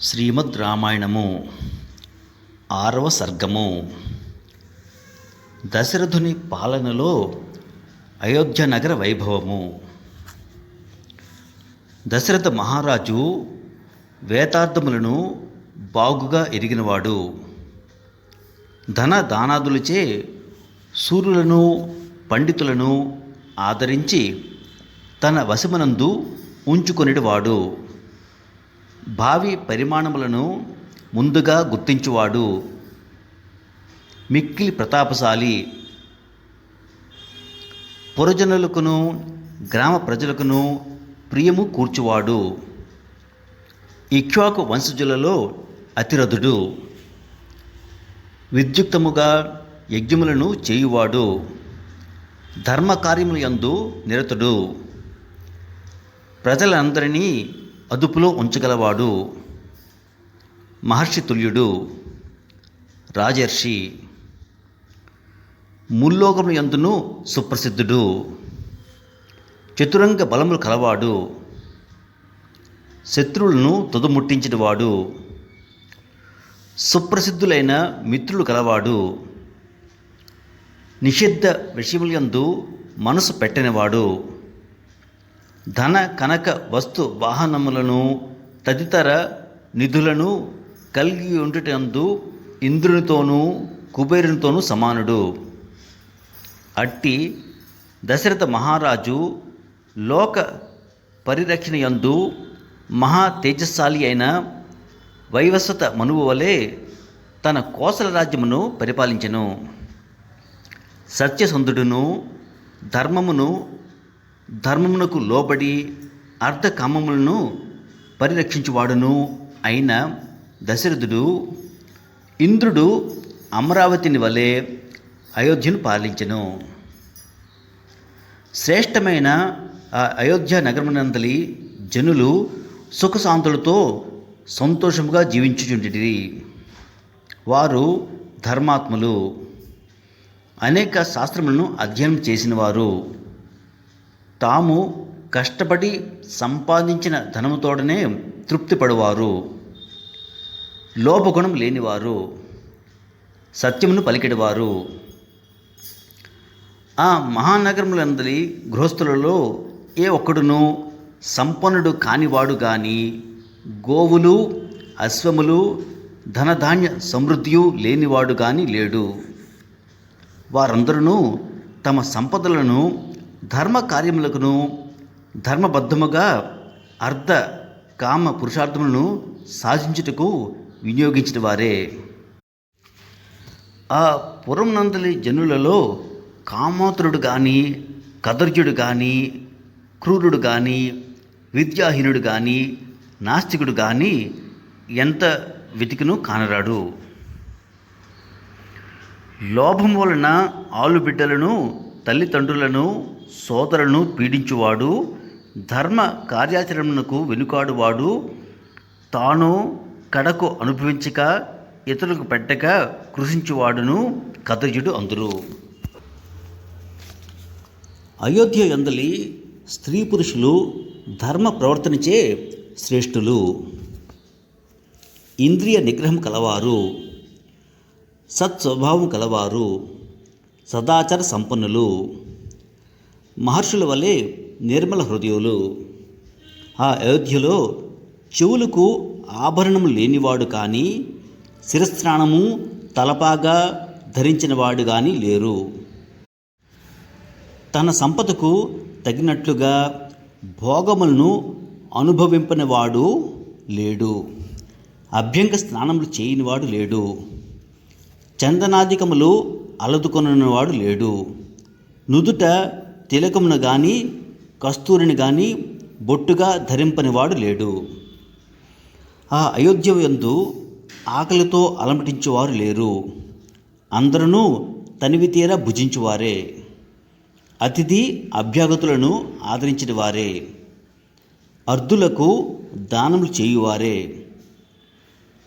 శ్రీమద్ రామాయణము 6వ సర్గము. దశరథుని పాలనలో అయోధ్య నగర వైభవము. దశరథ మహారాజు వేదార్థములను బాగుగా ఎరిగినవాడు. ధన దానాదులచే సూరులను పండితులను ఆదరించి తన వశమునందు ఉంచుకొనివాడు. భావి పరిమాణములను ముందుగా గుర్తించువాడు. మిక్కిలి ప్రతాపశాలి. పురజనులకును గ్రామ ప్రజలకును ప్రియము కూర్చువాడు. ఇక్ష్వాకు వంశజులలో అతిరథుడు. విద్యుక్తముగా యజ్ఞములను చేయువాడు. ధర్మకార్యముల యందు నిరతుడు. ప్రజలందరినీ అదుపులో ఉంచగలవాడు. మహర్షి తుల్యుడు. రాజర్షి. ముల్లోకముల యందును సుప్రసిద్ధుడు. చతురంగ బలములు కలవాడు. శత్రువులను తుదముట్టించినవాడు. సుప్రసిద్ధులైన మిత్రులు కలవాడు. నిషిద్ధ విషయములందు మనసు పెట్టినవాడు. ధన కనక వస్తు వాహనములను తదితర నిధులను కలిగి ఉండుటందు ఇంద్రునితోనూ కుబేరునితోనూ సమానుడు. అట్టి దశరథ మహారాజు లోక పరిరక్షణ యందు మహా తేజస్శాలి అయిన వైవస్వత మనువు వలె తన కోసల రాజ్యమును పరిపాలించెను. సత్యసంధుడును ధర్మమునకు లోబడి అర్ధకామములను పరిరక్షించువాడును అయిన దశరథుడు ఇంద్రుడు అమరావతిని వలె అయోధ్యను పాలించెను. శ్రేష్టమైన ఆ అయోధ్య నగరమునందలి జనులు సుఖశాంతులతో సంతోషముగా జీవించుచుండిరి. వారు ధర్మాత్ములు. అనేక శాస్త్రములను అధ్యయనం చేసినవారు. తాము కష్టపడి సంపాదించిన ధనముతోడనే తృప్తిపడువారు. లోభగుణం లేనివారు. సత్యమును పలికెడివారు. ఆ మహానగరములందలి గృహస్థులలో ఏ ఒక్కడును సంపన్నుడు కానివాడు గాని గోవులు అశ్వములు ధనధాన్య సమృద్ధియు లేనివాడు గాని లేడు. వారందరూ తమ సంపదలను ధర్మ కార్యములకును ధర్మబద్ధముగా అర్ధ కామ పురుషార్థములను సాధించుటకు వినియోగించిన వారే. ఆ పురమునందలి జనులలో కామాతురుడు కానీ కదర్జుడు కానీ క్రూరుడు కానీ విద్యాహీనుడు కానీ నాస్తికుడు కానీ ఎంత వెతికినూ కానరాడు. లోభం వలన ఆలుబిడ్డలను తల్లిదండ్రులను సోదరులను పీడించువాడు. ధర్మ కార్యాచరణకు వెనుకాడువాడు. తాను కడకు అనుభవించక ఇతరులకు పెట్టక కృషించువాడును కదర్జుడు అందురు. అయోధ్య యందలి స్త్రీ పురుషులు ధర్మ ప్రవర్తనచే శ్రేష్ఠులు. ఇంద్రియ నిగ్రహం కలవారు. సత్స్వభావం కలవారు. సదాచార సంపన్నులు. మహర్షుల వలె నిర్మల హృదయులు. ఆ అయోధ్యలో చెవులకు ఆభరణము లేనివాడు కానీ శిరస్నానము తలపాగా ధరించినవాడు కానీ లేరు. తన సంపదకు తగినట్లుగా భోగములను అనుభవింపనివాడు లేడు. అభ్యంగ స్నానములు చేయనివాడు లేడు. చందనాధికములు అలదుకొనవాడు లేడు. నుదుట తిలకమును గాని కస్తూరిని గాని బొట్టుగా ధరింపనివాడు లేడు. ఆ అయోధ్య యందు ఆకలితో అలమటించువారు లేరు. అందరూ తనివి తీరా భుజించువారే. అతిథి అభ్యాగతులను ఆదరించిన వారే. అర్ధులకు దానములు చేయువారే.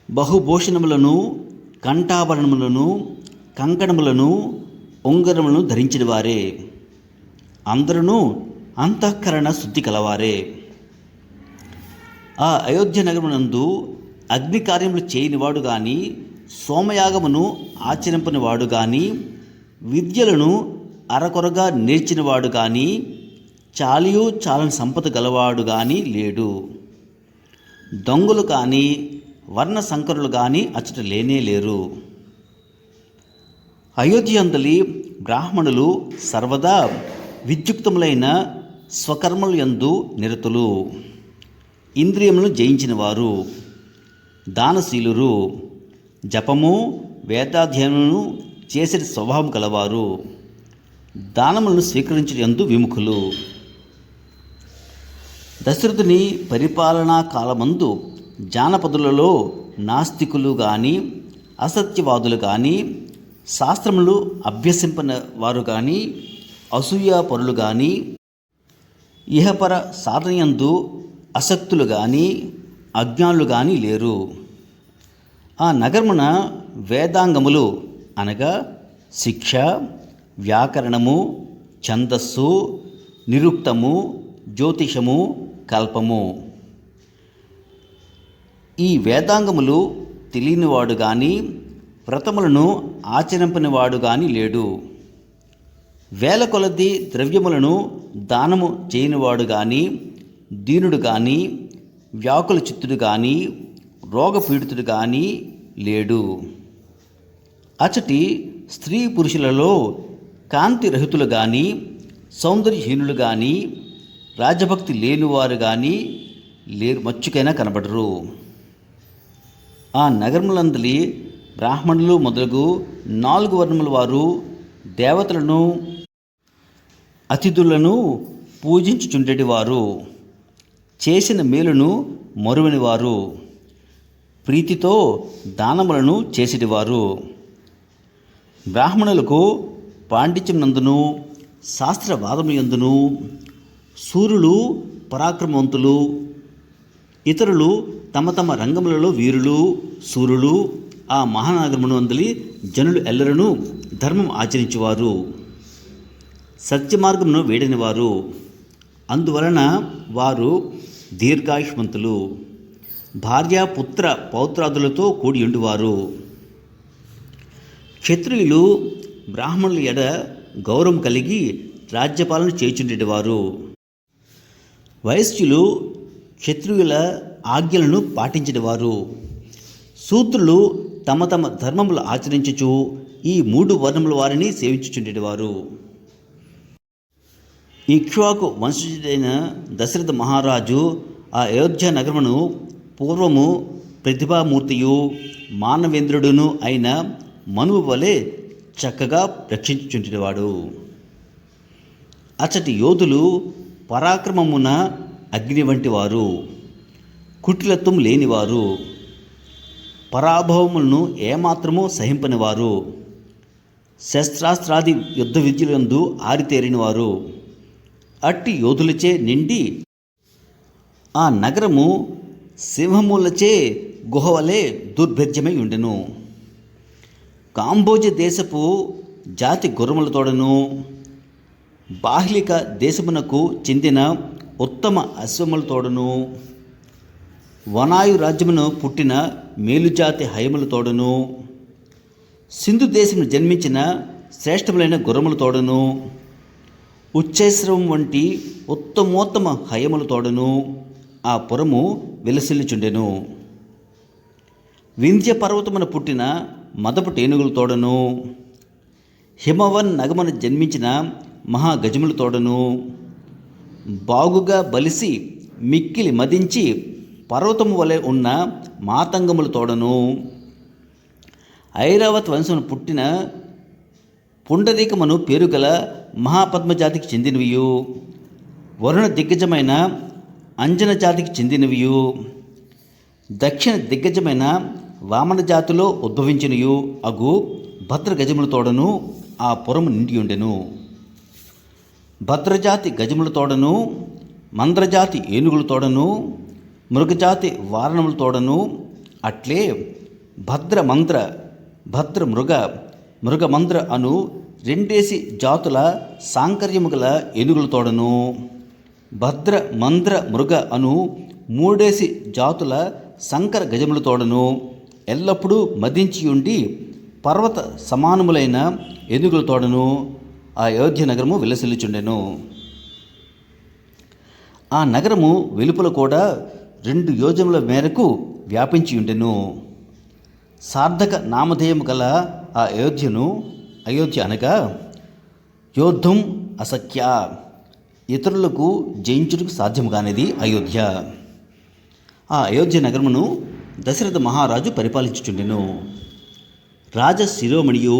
బహుభూషణములను కంఠాభరణములను కంకణములను ఉంగరములను ధరించిన వారే. అందరూ అంతఃకరణ శుద్ధి కలవారే. ఆ అయోధ్య నగరమునందు అగ్ని కార్యములు చేయనివాడు కానీ, సోమయాగమును ఆచరింపనివాడు కానీ, విద్యలను అరకొరగా నేర్చినవాడు కానీ, చాలియు చాలని సంపద గలవాడు కానీ లేడు. దొంగలు కానీ వర్ణ సంకరులు కానీ అచ్చట లేనే లేరు. అయోధ్యందలి బ్రాహ్మణులు సర్వదా విద్యుక్తములైన స్వకర్మలు యందు నిరతులు, ఇంద్రియములను జయించిన వారు, దానశీలురు, జపము వేదాధ్యయనమును చేసే స్వభావం కలవారు, దానములను స్వీకరించడందు విముఖులు. దశరథుని పరిపాలనా కాలమందు జానపదులలో నాస్తికులు కానీ, అసత్యవాదులు కానీ, శాస్త్రములు అభ్యసింపని వారు కానీ, అసూయాపరులు కానీ, ఇహపర సాధనయందు అసక్తులు కానీ, అజ్ఞానులు కానీ లేరు. ఆ నగరమున వేదాంగములు అనగా శిక్ష, వ్యాకరణము, ఛందస్సు, నిరుక్తము, జ్యోతిషము, కల్పము, ఈ వేదాంగములు తెలియనివాడు కానీ, వ్రతములను ఆచరింపనివాడు కానీ లేడు. వేల కొలది ద్రవ్యములను దానము చేయనివాడు కానీ, దీనుడు కానీ, వ్యాకుల చిత్తుడు కానీ, రోగపీడితుడు కానీ లేడు. అచటి స్త్రీ పురుషులలో కాంతిరహితులు కానీ, సౌందర్యహీనులు కానీ, రాజభక్తి లేనివారు కానీ లేరు, మచ్చుకైనా కనబడరు. ఆ నగరములందలి బ్రాహ్మణులు మొదలగు 4 వర్ణముల వారు దేవతలను అతిథులను పూజించుచుండేటివారు, చేసిన మేలును మరువనివారు, ప్రీతితో దానములను చేసేటివారు. బ్రాహ్మణులకు పాండిత్యం నందును శాస్త్రవాదము యందును సూర్యులు పరాక్రమవంతులు, ఇతరులు తమ తమ రంగములలో వీరులు సూర్యులు. ఆ మహానగరమును అందలి జనులు ఎల్లరూ ధర్మం ఆచరించేవారు, సత్యమార్గమును వేడనివారు. అందువలన వారు దీర్ఘాయుష్మంతులు, భార్యాపుత్ర పౌత్రాదులతో కూడి ఉండివారు. క్షత్రియులు బ్రాహ్మణుల ఎడ గౌరవం కలిగి రాజ్యపాలన చేయుచుండేవారు. వైశ్యులు క్షత్రియుల ఆజ్ఞలను పాటించేవారు. శూద్రులు తమ తమ ధర్మములు ఆచరించుచు ఈ 3 వర్ణముల వారిని సేవించుచుండేవారు. ఇక్ష్వాకు వంశజుడైన దశరథ మహారాజు ఆ అయోధ్య నగరమును పూర్వము ప్రతిభామూర్తియు మానవేంద్రుడును అయిన మనువు వలె చక్కగా రక్షించుచుండేవాడు. అచ్చటి యోధులు పరాక్రమమున అగ్ని వంటి వారు, కుటిలత్వం లేనివారు, పరాభవములను ఏమాత్రము సహింపనివారు, శస్త్రాస్త్రాది యుద్ధ విద్యలందు ఆరితేరినవారు. అట్టి యోధులచే నిండి ఆ నగరము సింహములచే గుహవలే దుర్భేద్యమై ఉండెను. కాంబోజ దేశపు జాతి గుర్రములతోడను, బాహ్లిక దేశమునకు చెందిన ఉత్తమ అశ్వములతోడను, వనాయు రాజ్యమును పుట్టిన మేలుజాతి హయములతోడను, సింధు దేశమును జన్మించిన శ్రేష్టములైన గుర్రములతోడను, ఉచ్చైశ్రవం వంటి ఉత్తమోత్తమ హయములతోడను ఆ పురము విలసిల్లుచుండెను. వింధ్య పర్వతమున పుట్టిన మదపు టేనుగులతోడను, హిమవన్ నగమున జన్మించిన మహాగజములతోడను, బాగుగా బలిసి మిక్కిలి మదించి పర్వతము వలె ఉన్న మాతంగములతోడను, ఐరావత్ వంశమును పుట్టిన పుండరీకమును పేరుగల మహాపద్మజాతికి చెందినవియు, వరుణ దిగ్గజమైన అంజన జాతికి చెందినవియు, దక్షిణ దిగ్గజమైన వామన జాతిలో ఉద్భవించినయు అగు భద్ర గజములతోడను ఆ పురము నిండి ఉండెను. భద్రజాతి గజములతోడను, మంద్రజాతి ఏనుగులతోడను, మృగజాతి వారణములతోడను, అట్లే భద్ర మృగమంద్ర అను 2 జాతుల సాంకర్యము గల ఏనుగులతోడను, భద్ర మంద్ర మృగ అను 3 జాతుల శంకర గజములతోడను ఎల్లప్పుడూ మదించియుండి పర్వత సమానములైన ఏనుగులతోడను ఆ అయోధ్య నగరము విలసిల్లుచుండెను. ఆ నగరము వెలుపల కూడా 2 యోజనముల మేరకు వ్యాపించి ఉండెను. సార్థక నామధేయము గల ఆ అయోధ్య అనగా యోద్ధం అసఖ్య, ఇతరులకు జయించుటకు సాధ్యము కానిది అయోధ్య. ఆ అయోధ్య నగరమును దశరథ మహారాజు పరిపాలించుచుండెను. రాజ శిరోమణియు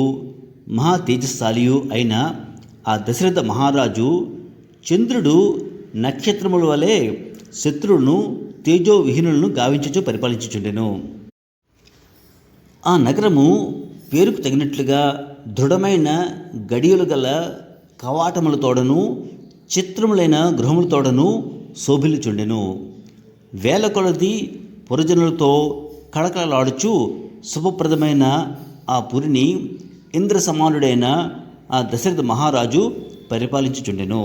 మహా తేజస్శాలియు అయిన ఆ దశరథ మహారాజు చంద్రుడు నక్షత్రముల వలె శత్రువులను తేజోవిహీనులను గావించుచు పరిపాలించుచుండెను. ఆ నగరము పేరుకు తగినట్లుగా దృఢమైన గడియలు గల కవాటములతోడను చిత్రములైన గృహములతోడను శోభిల్లుచుండెను. వేల కొలది పురజనులతో కళకళలాడుచు శుభప్రదమైన ఆ పురిని ఇంద్ర సమానుడైన ఆ దశరథ మహారాజు పరిపాలించుచుండెను.